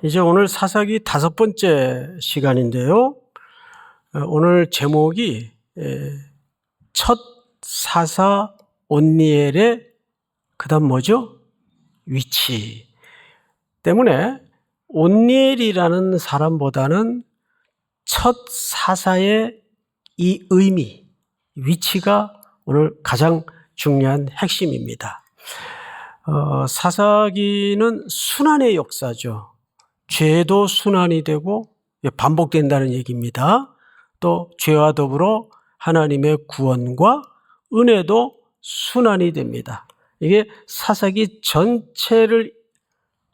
이제 오늘 사사기 5번째 시간인데요. 오늘 제목이 첫 사사 온니엘의 그다음 뭐죠? 위치 때문에 온니엘이라는 사람보다는 첫 사사의 이 의미, 위치가 오늘 가장 중요한 핵심입니다. 사사기는 순환의 역사죠. 죄도 순환이 되고 반복된다는 얘기입니다. 또 죄와 더불어 하나님의 구원과 은혜도 순환이 됩니다. 이게 사사기 전체를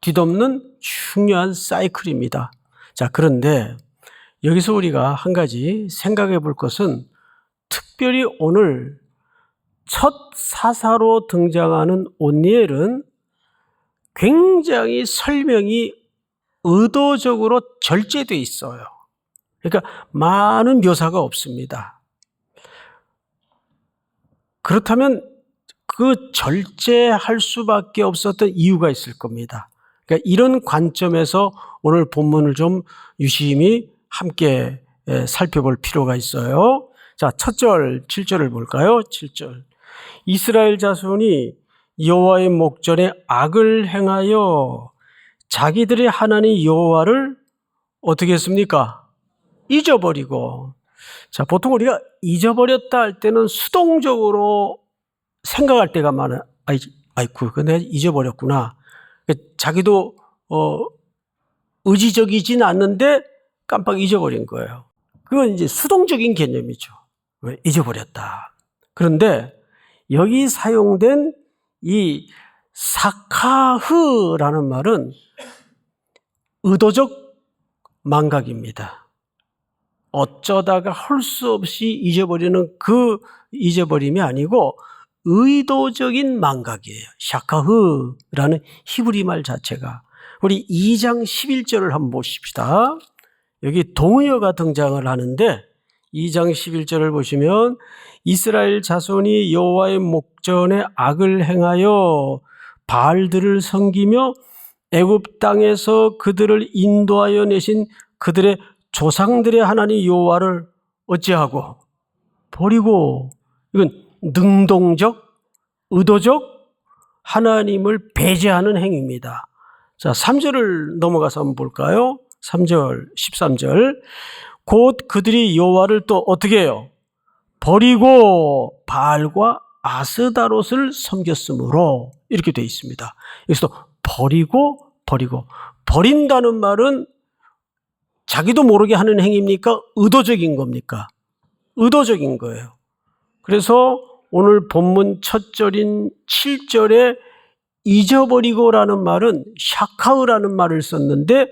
뒤덮는 중요한 사이클입니다. 자, 그런데 여기서 우리가 한 가지 생각해 볼 것은 특별히 오늘 첫 사사로 등장하는 온니엘은 굉장히 설명이 의도적으로 절제되어 있어요. 그러니까 많은 묘사가 없습니다. 그렇다면 그 절제할 수밖에 없었던 이유가 있을 겁니다. 그러니까 이런 관점에서 오늘 본문을 좀 유심히 함께 살펴볼 필요가 있어요. 자, 첫 절 7절을 볼까요? 7절. 이스라엘 자손이 여호와의 목전에 악을 행하여 자기들의 하나님 여호와를 어떻게 했습니까? 잊어버리고. 자, 보통 우리가 잊어버렸다 할 때는 수동적으로 생각할 때가 많아요. 아이고, 내가 잊어버렸구나. 자기도 의지적이진 않는데 깜빡 잊어버린 거예요. 그건 이제 수동적인 개념이죠. 잊어버렸다. 그런데 여기 사용된 이 사카흐라는 말은 의도적 망각입니다. 어쩌다가 할 수 없이 잊어버리는 그 잊어버림이 아니고 의도적인 망각이에요. 샤카흐라는 히브리 말 자체가. 우리 2장 11절을 한번 보십시다. 여기 동의어가 등장을 하는데 2장 11절을 보시면 이스라엘 자손이 여호와의 목전에 악을 행하여 바알들을 섬기며 애굽 땅에서 그들을 인도하여 내신 그들의 조상들의 하나님 여호와를 어찌하고 버리고, 이건 능동적, 의도적 하나님을 배제하는 행위입니다. 자, 3절을 넘어가서 한번 볼까요? 3절, 13절. 곧 그들이 여호와를 또 어떻게 해요? 버리고 바알과 아스다롯을 섬겼으므로, 이렇게 되어 있습니다. 여기서 버린다는 말은 자기도 모르게 하는 행위입니까? 의도적인 겁니까? 의도적인 거예요. 그래서 오늘 본문 첫 절인 7절에 잊어버리고라는 말은 샤카흐라는 말을 썼는데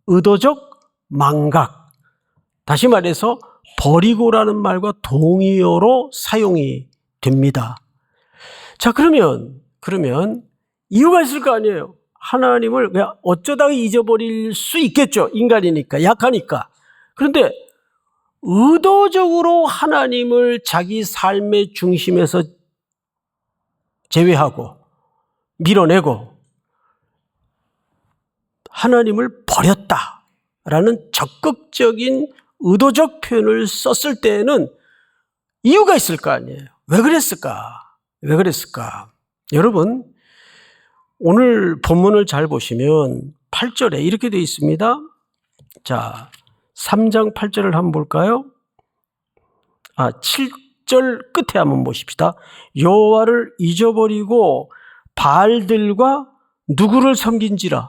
의도적 망각. 다시 말해서 버리고라는 말과 동의어로 사용이 됩니다. 자, 그러면 이유가 있을 거 아니에요. 하나님을 그냥 어쩌다가 잊어버릴 수 있겠죠. 인간이니까, 약하니까. 그런데 의도적으로 하나님을 자기 삶의 중심에서 제외하고 밀어내고 하나님을 버렸다라는 적극적인 의도적 표현을 썼을 때에는 이유가 있을 거 아니에요. 왜 그랬을까? 여러분, 오늘 본문을 잘 보시면 8절에 이렇게 되어 있습니다. 자, 3장 8절을 한번 볼까요? 7절 끝에 한번 보십시다. 여호와를 잊어버리고 바알들과 누구를 섬긴지라?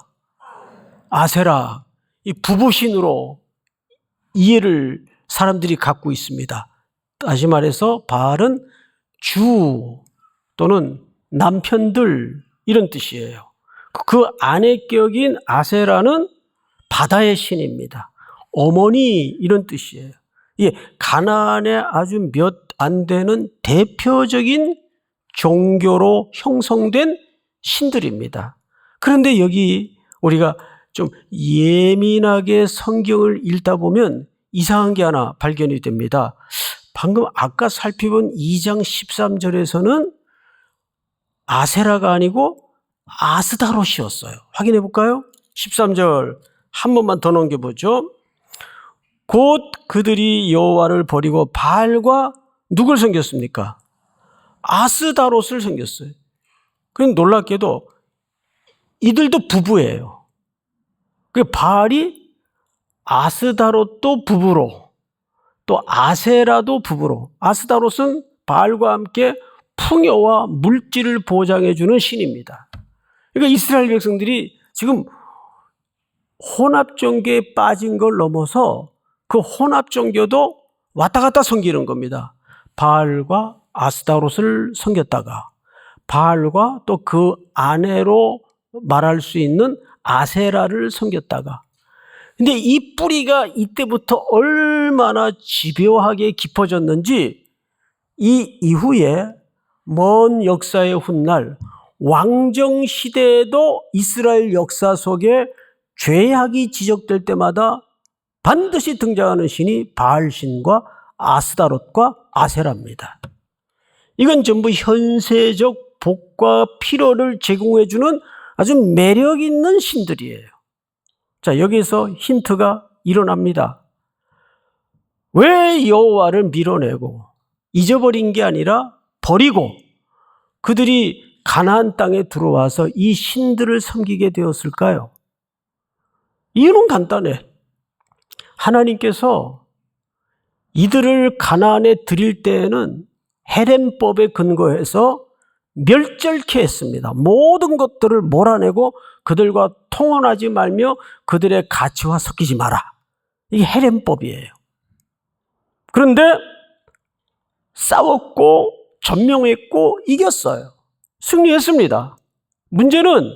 아세라. 이 부부신으로 이해를 사람들이 갖고 있습니다. 다시 말해서 바알은 주 또는 남편들, 이런 뜻이에요. 그 아내 격인 아세라는 바다의 신입니다. 어머니, 이런 뜻이에요. 이게 가나안에 아주 몇 안 되는 대표적인 종교로 형성된 신들입니다. 그런데 여기 우리가 좀 예민하게 성경을 읽다 보면 이상한 게 하나 발견이 됩니다. 방금 아까 살펴본 2장 13절에서는 아세라가 아니고 아스다롯이었어요. 확인해 볼까요? 13절 한 번만 더 넘겨보죠. 곧 그들이 여호와를 버리고 바알과 누굴 섬겼습니까? 아스다롯을 섬겼어요. 그런데 놀랍게도 이들도 부부예요. 그 바알이 아스다롯도 부부로, 또 아세라도 부부로. 아스다롯은 바알과 함께 풍요와 물질을 보장해주는 신입니다. 그러니까 이스라엘 백성들이 지금 혼합종교에 빠진 걸 넘어서 그 혼합종교도 왔다 갔다 섬기는 겁니다. 바알과 아스다롯을 섬겼다가 바알과 또 그 아내로 말할 수 있는 아세라를 섬겼다가, 근데 이 뿌리가 이때부터 얼마나 집요하게 깊어졌는지 이 이후에 먼 역사의 훗날 왕정 시대에도 이스라엘 역사 속에 죄악이 지적될 때마다 반드시 등장하는 신이 바알신과 아스다롯과 아세라입니다. 이건 전부 현세적 복과 필요를 제공해주는 아주 매력 있는 신들이에요. 자, 여기서 힌트가 일어납니다. 왜 여호와를 밀어내고 잊어버린 게 아니라 버리고 그들이 가나안 땅에 들어와서 이 신들을 섬기게 되었을까요? 이유는 간단해. 하나님께서 이들을 가나안에 드릴 때에는 헤렘법에 근거해서 멸절케 했습니다. 모든 것들을 몰아내고 그들과 통혼하지 말며 그들의 가치와 섞이지 마라. 이게 헤렘법이에요. 그런데 싸웠고 전명했고 이겼어요. 승리했습니다. 문제는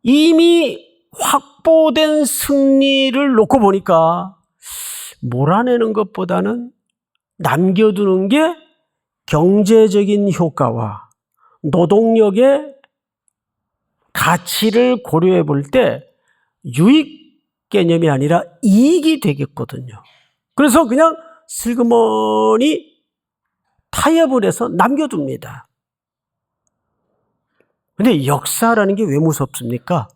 이미 확보된 승리를 놓고 보니까 몰아내는 것보다는 남겨두는 게 경제적인 효과와 노동력의 가치를 고려해 볼 때 유익 개념이 아니라 이익이 되겠거든요. 그래서 그냥 슬그머니 타협을 해서 남겨둡니다. 근데 역사라는 게 왜 무섭습니까?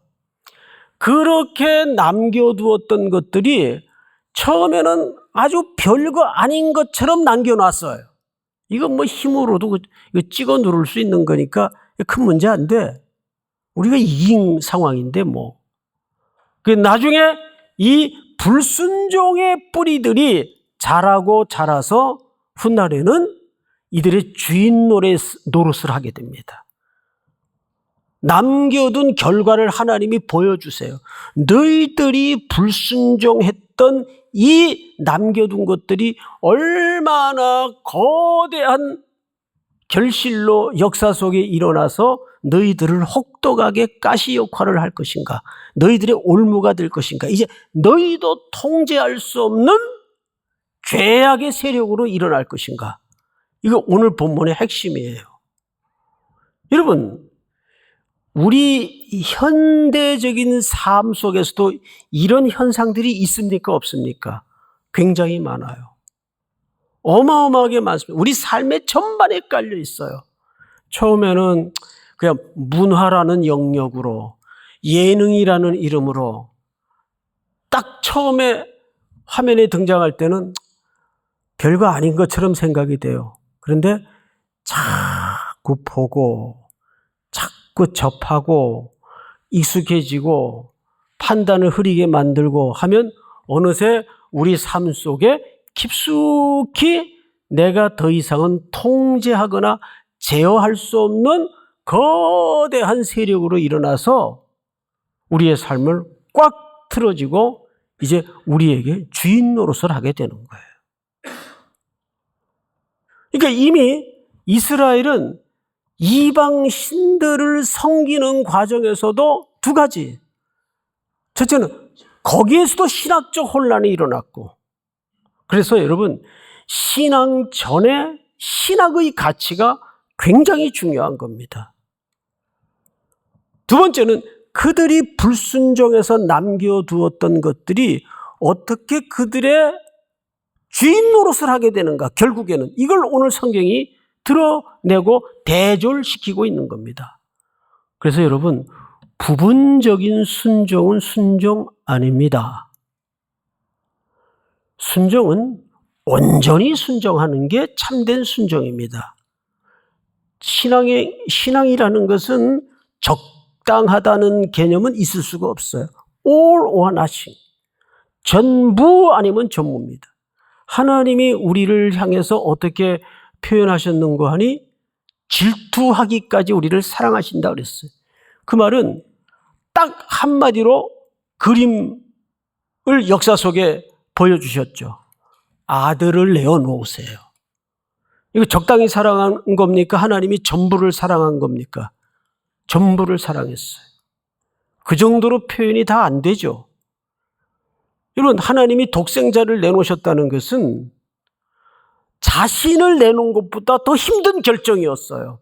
그렇게 남겨두었던 것들이 처음에는 아주 별거 아닌 것처럼 남겨놨어요. 이건 뭐 힘으로도 찍어 누를 수 있는 거니까 큰 문제 안 돼. 우리가 이긴 상황인데 뭐. 나중에 이 불순종의 뿌리들이 자라고 자라서 훗날에는 이들의 주인 노릇을 하게 됩니다. 남겨둔 결과를 하나님이 보여주세요. 너희들이 불순종했던 이 남겨둔 것들이 얼마나 거대한 결실로 역사 속에 일어나서 너희들을 혹독하게 가시 역할을 할 것인가, 너희들의 올무가 될 것인가. 이제 너희도 통제할 수 없는 죄악의 세력으로 일어날 것인가. 이거 오늘 본문의 핵심이에요. 여러분, 우리 현대적인 삶 속에서도 이런 현상들이 있습니까? 없습니까? 굉장히 많아요. 어마어마하게 많습니다. 우리 삶의 전반에 깔려 있어요. 처음에는 그냥 문화라는 영역으로, 예능이라는 이름으로 딱 처음에 화면에 등장할 때는 별거 아닌 것처럼 생각이 돼요. 그런데 자꾸 보고 자꾸 접하고 익숙해지고 판단을 흐리게 만들고 하면 어느새 우리 삶 속에 깊숙이 내가 더 이상은 통제하거나 제어할 수 없는 거대한 세력으로 일어나서 우리의 삶을 꽉 틀어지고 이제 우리에게 주인 노릇을 하게 되는 거예요. 그러니까 이미 이스라엘은 이방 신들을 섬기는 과정에서도 두 가지. 첫째는 거기에서도 신학적 혼란이 일어났고, 그래서 여러분, 신앙 전에 신학의 가치가 굉장히 중요한 겁니다. 두 번째는 그들이 불순종해서 남겨두었던 것들이 어떻게 그들의 주인 노릇을 하게 되는가. 결국에는 이걸 오늘 성경이 드러내고 대조시키고 있는 겁니다. 그래서 여러분, 부분적인 순종은 순종 아닙니다. 순종은 온전히 순종하는 게 참된 순종입니다. 신앙이라는 것은 적당하다는 개념은 있을 수가 없어요. All or nothing. 전부 아니면 전무입니다. 하나님이 우리를 향해서 어떻게 표현하셨는가 하니 질투하기까지 우리를 사랑하신다 그랬어요. 그 말은 딱 한마디로 그림을 역사 속에 보여주셨죠. 아들을 내어놓으세요. 이거 적당히 사랑한 겁니까? 하나님이 전부를 사랑한 겁니까? 전부를 사랑했어요. 그 정도로 표현이 다 안 되죠. 여러분, 하나님이 독생자를 내놓으셨다는 것은 자신을 내놓은 것보다 더 힘든 결정이었어요.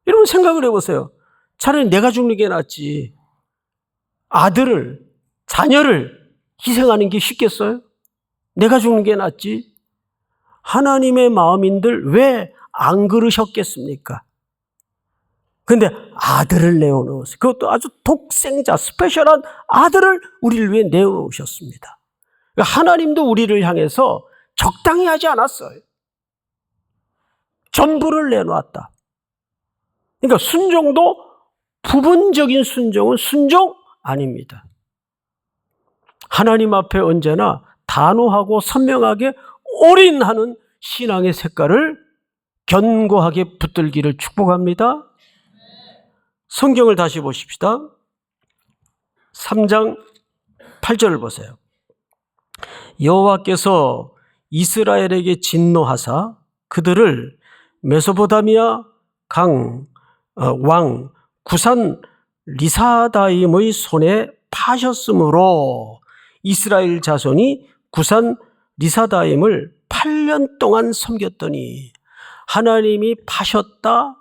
여러분 생각을 해보세요. 차라리 내가 죽는 게 낫지. 아들을, 자녀를 희생하는 게 쉽겠어요? 내가 죽는 게 낫지. 하나님의 마음인들 왜 안 그러셨겠습니까? 그런데 아들을 내어놓으세요. 그것도 아주 독생자, 스페셜한 아들을 우리를 위해 내어놓으셨습니다. 하나님도 우리를 향해서 적당히 하지 않았어요. 전부를 내놓았다. 그러니까 순종도 부분적인 순종은 순종 아닙니다. 하나님 앞에 언제나 단호하고 선명하게 올인하는 신앙의 색깔을 견고하게 붙들기를 축복합니다. 성경을 다시 보십시다. 3장 8절을 보세요. 여호와께서 이스라엘에게 진노하사 그들을 메소포타미아 왕 구산 리사다임의 손에 파셨으므로 이스라엘 자손이 구산 리사다임을 8년 동안 섬겼더니 하나님이 파셨다.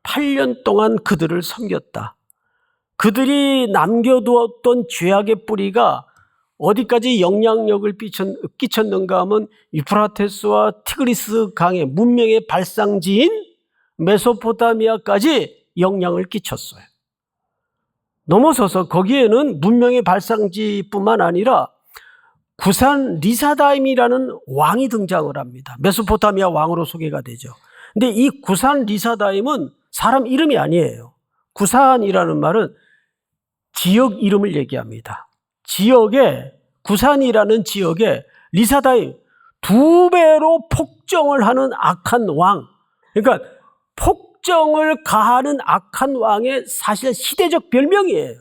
8년 동안 그들을 섬겼다. 그들이 남겨두었던 죄악의 뿌리가 어디까지 영향력을 끼쳤는가 하면 유프라테스와 티그리스 강의 문명의 발상지인 메소포타미아까지 영향을 끼쳤어요. 넘어서서 거기에는 문명의 발상지뿐만 아니라 구산 리사다임이라는 왕이 등장을 합니다. 메소포타미아 왕으로 소개가 되죠. 근데 이 구산 리사다임은 사람 이름이 아니에요. 구산이라는 말은 지역 이름을 얘기합니다. 구산이라는 지역에 리사다임 2배로 폭정을 하는 악한 왕. 그러니까 폭정을 가하는 악한 왕의 사실 시대적 별명이에요.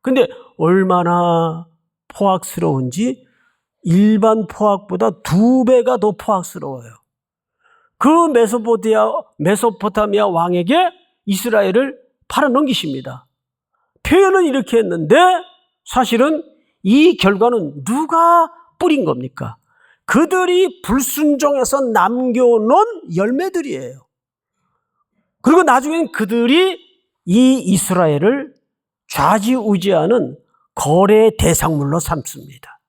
근데 얼마나 포악스러운지 일반 포악보다 2배가 더 포악스러워요. 그 메소포타미아 왕에게 이스라엘을 팔아넘기십니다. 표현은 이렇게 했는데 사실은 이 결과는 누가 뿌린 겁니까? 그들이 불순종해서 남겨놓은 열매들이에요. 그리고 나중엔 그들이 이 이스라엘을 좌지우지하는 거래 대상물로 삼습니다.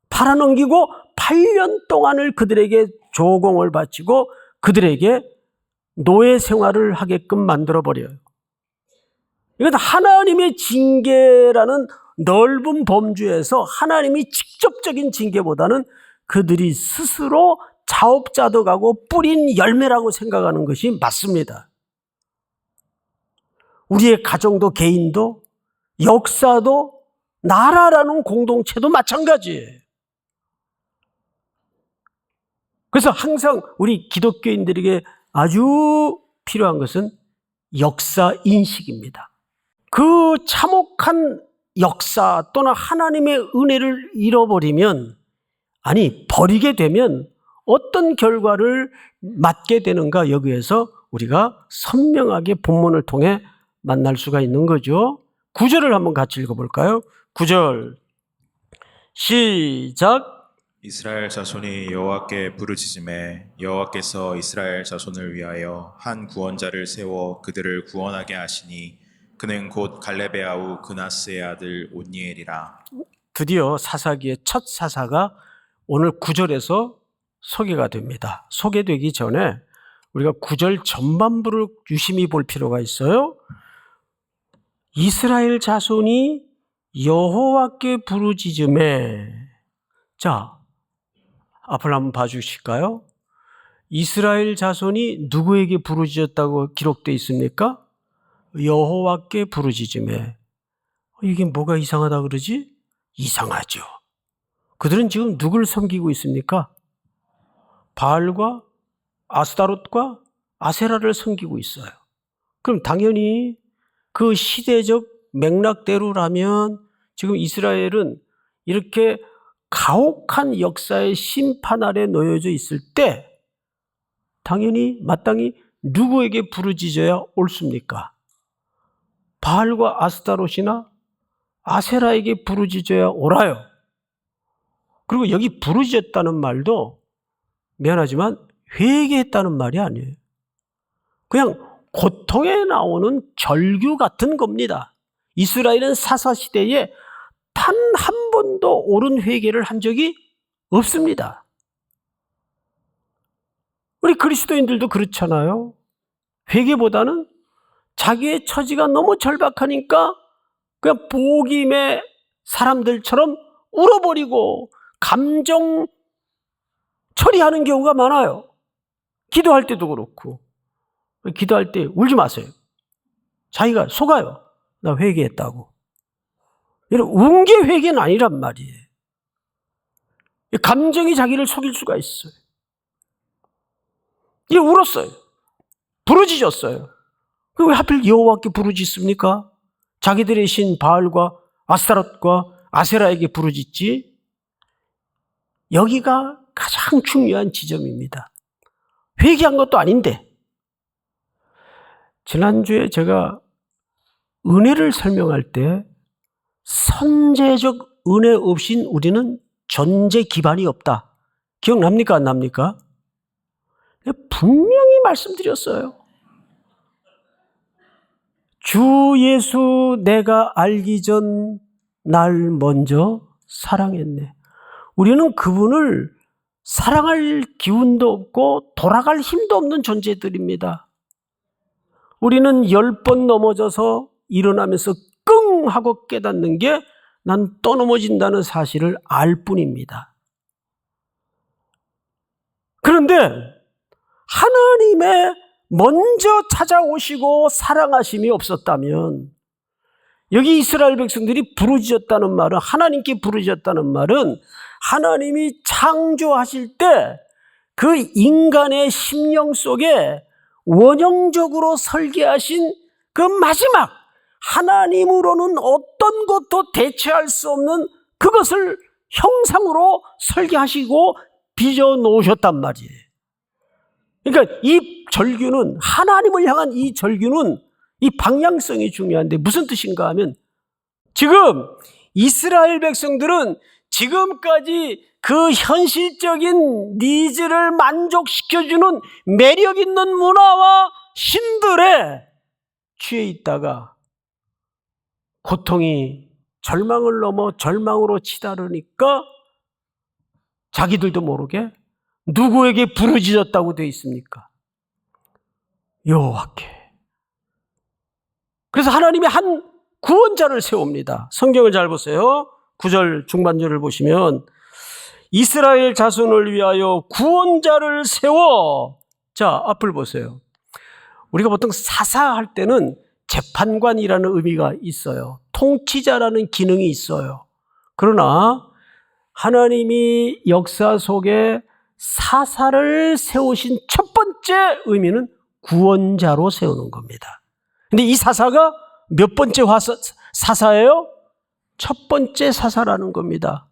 팔아넘기고 8년 동안을 그들에게 조공을 바치고 그들에게 노예 생활을 하게끔 만들어버려요. 이건 하나님의 징계라는 넓은 범주에서 하나님이 직접적인 징계보다는 그들이 스스로 자업자득하고 뿌린 열매라고 생각하는 것이 맞습니다. 우리의 가정도 개인도 역사도 나라라는 공동체도 마찬가지예요. 그래서 항상 우리 기독교인들에게 아주 필요한 것은 역사 인식입니다. 그 참혹한 역사 또는 하나님의 은혜를 잃어버리면, 버리게 되면 어떤 결과를 맞게 되는가, 여기에서 우리가 선명하게 본문을 통해 만날 수가 있는 거죠. 9절을 한번 같이 읽어볼까요? 9절 시작. 이스라엘 자손이 여호와께 부르짖음에 여호와께서 이스라엘 자손을 위하여 한 구원자를 세워 그들을 구원하게 하시니 그는 곧 갈렙의 아우 그나스의 아들 온니엘이라. 드디어 사사기의 첫 사사가 오늘 9절에서 소개가 됩니다. 소개되기 전에 우리가 9절 전반부를 유심히 볼 필요가 있어요. 이스라엘 자손이 여호와께 부르짖음에, 자, 앞을 한번 봐주실까요? 이스라엘 자손이 누구에게 부르짖었다고 기록되어 있습니까? 여호와께 부르짖음에. 이게 뭐가 이상하다 그러지? 이상하죠. 그들은 지금 누굴 섬기고 있습니까? 바알과 아스타롯과 아세라를 섬기고 있어요. 그럼 당연히 그 시대적 맥락대로라면 지금 이스라엘은 이렇게 가혹한 역사의 심판 아래 놓여져 있을 때 당연히 마땅히 누구에게 부르짖어야 옳습니까? 바알과 아스타롯이나 아세라에게 부르짖어야 옳아요. 그리고 여기 부르짖었다는 말도 미안하지만 회개했다는 말이 아니에요. 그냥 고통에 나오는 절규 같은 겁니다. 이스라엘은 사사시대에 단 한 번도 옳은 회개를 한 적이 없습니다. 우리 그리스도인들도 그렇잖아요. 회개보다는 자기의 처지가 너무 절박하니까 그냥 복임의 사람들처럼 울어버리고 감정 처리하는 경우가 많아요. 기도할 때도 그렇고. 기도할 때 울지 마세요. 자기가 속아요. 나 회개했다고. 이런 운 게 회개는 아니란 말이에요. 감정이 자기를 속일 수가 있어요. 이게 울었어요. 부르짖었어요. 왜 하필 여호와께 부르짖습니까? 자기들의 신 바알과 아스타롯과 아세라에게 부르짖지? 여기가 가장 중요한 지점입니다. 회개한 것도 아닌데. 지난주에 제가 은혜를 설명할 때 선제적 은혜 없인 우리는 존재 기반이 없다. 기억납니까? 안 납니까? 분명히 말씀드렸어요. 주 예수 내가 알기 전 날 먼저 사랑했네. 우리는 그분을 사랑할 기운도 없고 돌아갈 힘도 없는 존재들입니다. 우리는 10번 넘어져서 일어나면서 끙 하고 깨닫는 게 난 또 넘어진다는 사실을 알 뿐입니다. 그런데 하나님의 먼저 찾아오시고 사랑하심이 없었다면 여기 이스라엘 백성들이 부르짖었다는 말은 하나님께 부르짖었다는 말은 하나님이 창조하실 때 그 인간의 심령 속에 원형적으로 설계하신 그 마지막 하나님으로는 어떤 것도 대체할 수 없는 그것을 형상으로 설계하시고 빚어놓으셨단 말이에요. 그러니까 이 절규는 하나님을 향한 이 절규는 이 방향성이 중요한데 무슨 뜻인가 하면 지금 이스라엘 백성들은 지금까지 그 현실적인 니즈를 만족시켜주는 매력 있는 문화와 신들에 취해 있다가 고통이 절망을 넘어 절망으로 치달으니까 자기들도 모르게 누구에게 부르짖었다고 되어 있습니까? 여호와께. 그래서 하나님이 한 구원자를 세웁니다. 성경을 잘 보세요. 9절 중반절을 보시면 이스라엘 자손을 위하여 구원자를 세워. 자, 앞을 보세요. 우리가 보통 사사할 때는 재판관이라는 의미가 있어요. 통치자라는 기능이 있어요. 그러나 하나님이 역사 속에 사사를 세우신 첫 번째 의미는 구원자로 세우는 겁니다. 근데 이 사사가 몇 번째 사사예요? 첫 번째 사사라는 겁니다.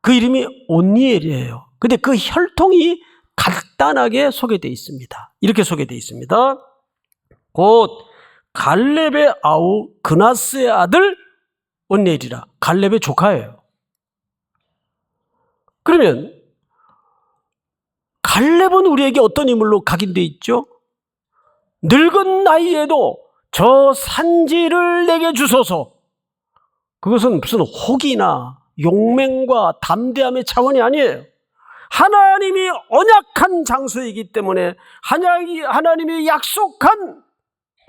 그 이름이 온니엘이에요. 근데 그 혈통이 간단하게 소개되어 있습니다. 이렇게 소개되어 있습니다. 곧 갈렙의 아우 그나스의 아들 온니엘이라. 갈렙의 조카예요. 그러면 갈렙은 우리에게 어떤 인물로 각인되어 있죠? 늙은 나이에도 저 산지를 내게 주소서. 그것은 무슨 혹이나 용맹과 담대함의 차원이 아니에요. 하나님이 언약한 장소이기 때문에 하나님이 약속한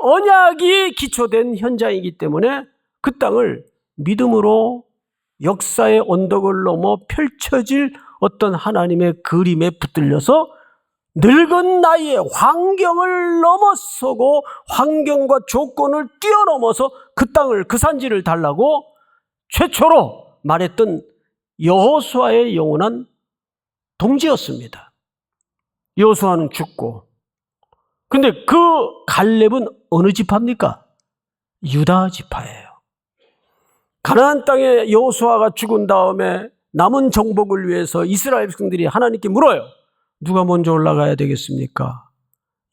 언약이 기초된 현장이기 때문에 그 땅을 믿음으로 역사의 언덕을 넘어 펼쳐질 어떤 하나님의 그림에 붙들려서 늙은 나이에 환경을 넘어서고 환경과 조건을 뛰어넘어서 그 땅을, 그 산지를 달라고 최초로 말했던 여호수아의 영원한 동지였습니다. 여호수아는 죽고, 근데 그 갈렙은 어느 지파입니까? 유다 지파예요. 가나안 땅에 여호수아가 죽은 다음에 남은 정복을 위해서 이스라엘 백성들이 하나님께 물어요. 누가 먼저 올라가야 되겠습니까?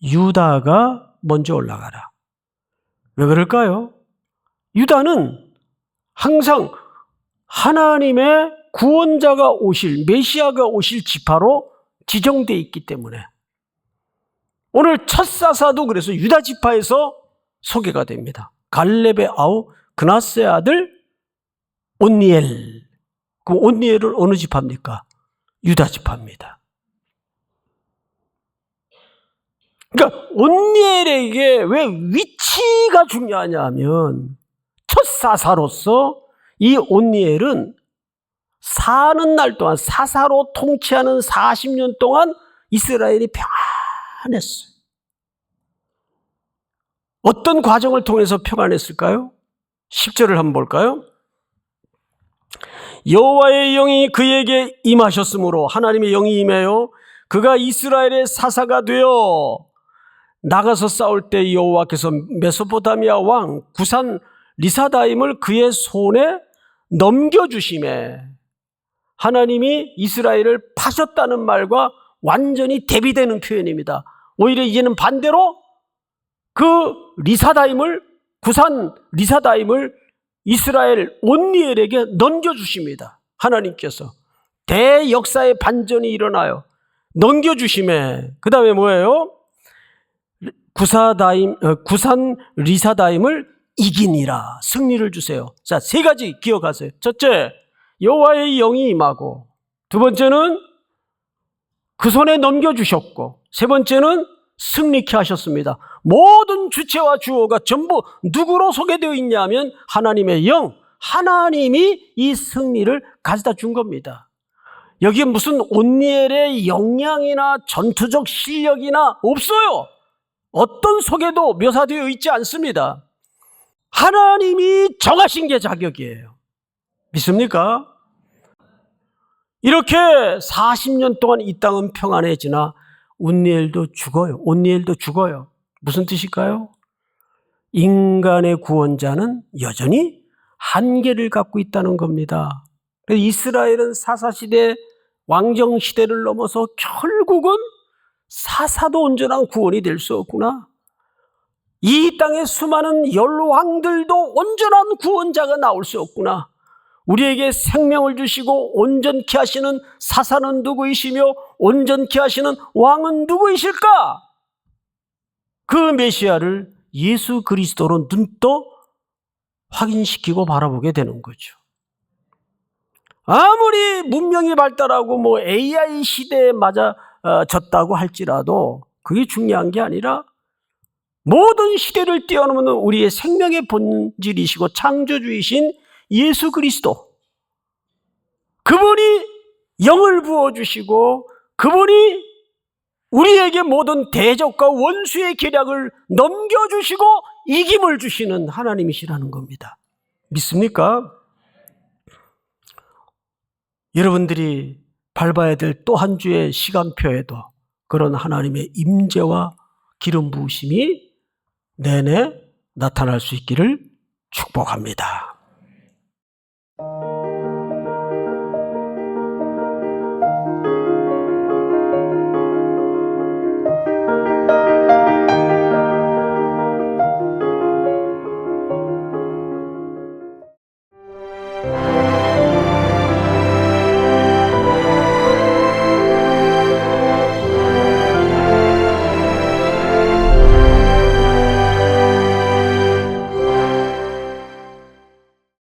유다가 먼저 올라가라. 왜 그럴까요? 유다는 항상 하나님의 구원자가 오실, 메시아가 오실 지파로 지정되어 있기 때문에 오늘 첫 사사도 그래서 유다 지파에서 소개가 됩니다. 갈렙의 아우 그나스의 아들 온니엘. 그 온니엘은 어느 지파입니까? 유다 지파입니다. 그러니까 온니엘에게 왜 위치가 중요하냐 하면 첫 사사로서 이 온니엘은 사는 날 동안 사사로 통치하는 40년 동안 이스라엘이 평안했어요. 어떤 과정을 통해서 평안했을까요? 10절을 한번 볼까요? 여호와의 영이 그에게 임하셨으므로, 하나님의 영이 임하여 그가 이스라엘의 사사가 되어 나가서 싸울 때 여호와께서 메소포타미아 왕 구산 리사다임을 그의 손에 넘겨주심에, 하나님이 이스라엘을 파셨다는 말과 완전히 대비되는 표현입니다. 오히려 이제는 반대로 그 리사다임을, 구산 리사다임을 이스라엘 온니엘에게 넘겨주십니다. 하나님께서 대역사의 반전이 일어나요. 넘겨주심에, 그 다음에 뭐예요? 구산 리사다임을 이기니라, 승리를 주세요. 자, 세 가지 기억하세요. 첫째, 여호와의 영이 임하고, 두 번째는 그 손에 넘겨주셨고, 세 번째는 승리케 하셨습니다. 모든 주체와 주어가 전부 누구로 소개되어 있냐면 하나님의 영, 하나님이 이 승리를 가져다 준 겁니다. 여기에 무슨 온니엘의 역량이나 전투적 실력이나 없어요. 어떤 소개도 묘사되어 있지 않습니다. 하나님이 정하신 게 자격이에요. 믿습니까? 이렇게 40년 동안 이 땅은 평안해지나 온니엘도 죽어요. 무슨 뜻일까요? 인간의 구원자는 여전히 한계를 갖고 있다는 겁니다. 이스라엘은 사사시대, 왕정시대를 넘어서 결국은 사사도 온전한 구원이 될 수 없구나. 이 땅의 수많은 열왕들도 온전한 구원자가 나올 수 없구나. 우리에게 생명을 주시고 온전케 하시는 사사는 누구이시며 온전케 하시는 왕은 누구이실까? 그 메시아를 예수 그리스도로 눈떠 확인시키고 바라보게 되는 거죠. 아무리 문명이 발달하고 AI 시대에 맞아졌다고 할지라도 그게 중요한 게 아니라 모든 시대를 뛰어넘는 우리의 생명의 본질이시고 창조주이신 예수 그리스도, 그분이 영을 부어주시고 그분이 우리에게 모든 대적과 원수의 계략을 넘겨주시고 이김을 주시는 하나님이시라는 겁니다. 믿습니까? 여러분들이 밟아야 될 또 한 주의 시간표에도 그런 하나님의 임재와 기름 부으심이 내내 나타날 수 있기를 축복합니다.